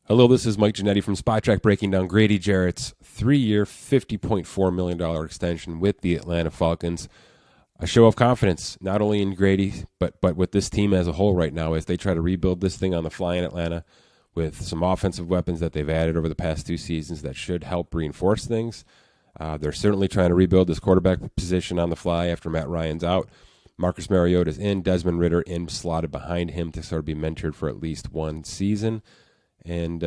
Hello, this is Mike Ginnitti from Spotrac breaking down Grady Jarrett's 3-year, $50.4 million extension with the Atlanta Falcons. A show of confidence, not only in Grady, but with this team as a whole right now as they try to rebuild this thing on the fly in Atlanta with some offensive weapons that they've added over the past 2 seasons that should help reinforce things. They're certainly trying to rebuild this quarterback position on the fly after Matt Ryan's out. Marcus Mariota's in, Desmond Ridder in, slotted behind him to sort of be mentored for at least 1 season. And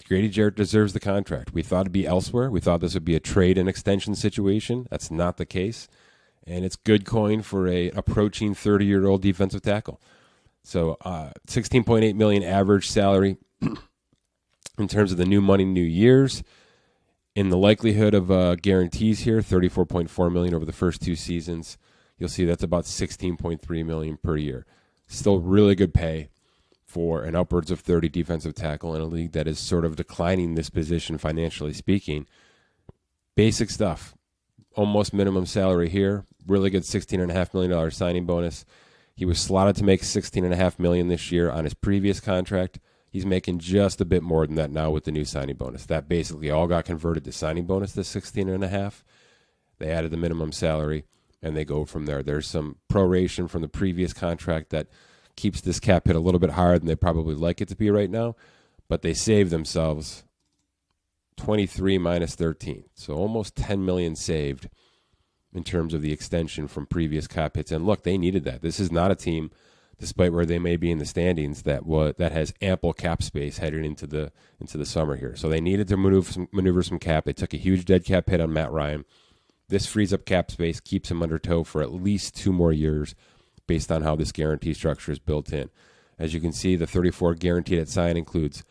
Grady Jarrett deserves the contract. We thought it'd be elsewhere. We thought this would be a trade and extension situation. That's not the case. And it's good coin for a approaching 30-year-old defensive tackle. So $16.8 million average salary in terms of the new money, new years. In the likelihood of guarantees here, $34.4 million over the first 2 seasons. You'll see that's about $16.3 million per year. Still really good pay for an upwards of 30 defensive tackle in a league that is sort of declining this position financially speaking. Basic stuff. Almost minimum salary here. Really good $16.5 million signing bonus. He was slotted to make $16.5 million this year on his previous contract. He's making just a bit more than that now with the new signing bonus. That basically all got converted to signing bonus, the $16.5. They added the minimum salary, and they go from there. There's some proration from the previous contract that keeps this cap hit a little bit higher than they probably like it to be right now, but they save themselves 23 minus 13. So almost $10 million saved in terms of the extension from previous cap hits. And look, they needed that. This is not a team, despite where they may be in the standings, that has ample cap space headed into the summer here. So they needed to maneuver some cap. They took a huge dead cap hit on Matt Ryan. This frees up cap space, keeps him under tow for at least 2 more years based on how this guarantee structure is built in. As you can see, the 34 guaranteed at sign includes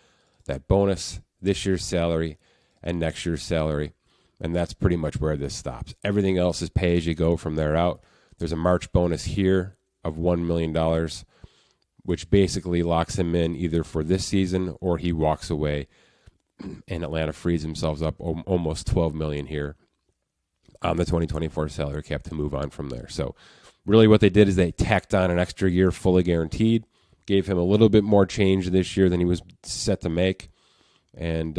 that bonus, this year's salary, and next year's salary. And that's pretty much where this stops. Everything else is pay as you go from there out. There's a March bonus here of $1 million, which basically locks him in either for this season or he walks away and Atlanta frees themselves up almost $12 million here on the 2024 salary cap to move on from there. So really what they did is they tacked on an extra year fully guaranteed, gave him a little bit more change this year than he was set to make, and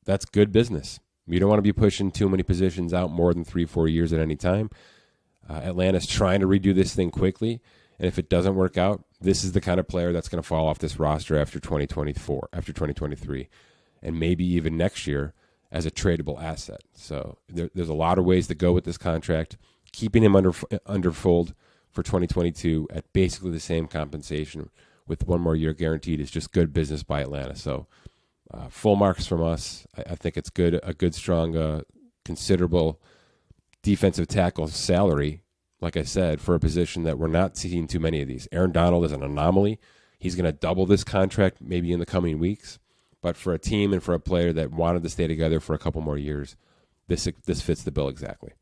that's good business. You don't want to be pushing too many positions out more than 3-4 years at any time. Atlanta's trying to redo this thing quickly, and if it doesn't work out, this is the kind of player that's going to fall off this roster after 2024, after 2023, and maybe even next year as a tradable asset. So there's a lot of ways to go with this contract. Keeping him under fold for 2022 at basically the same compensation with 1 more year guaranteed is just good business by Atlanta. So full marks from us. I think it's good, a good, strong, considerable defensive tackle salary, like I said, for a position that we're not seeing too many of these. Aaron Donald is an anomaly. He's going to double this contract maybe in the coming weeks. But for a team and for a player that wanted to stay together for a couple more years, this fits the bill exactly.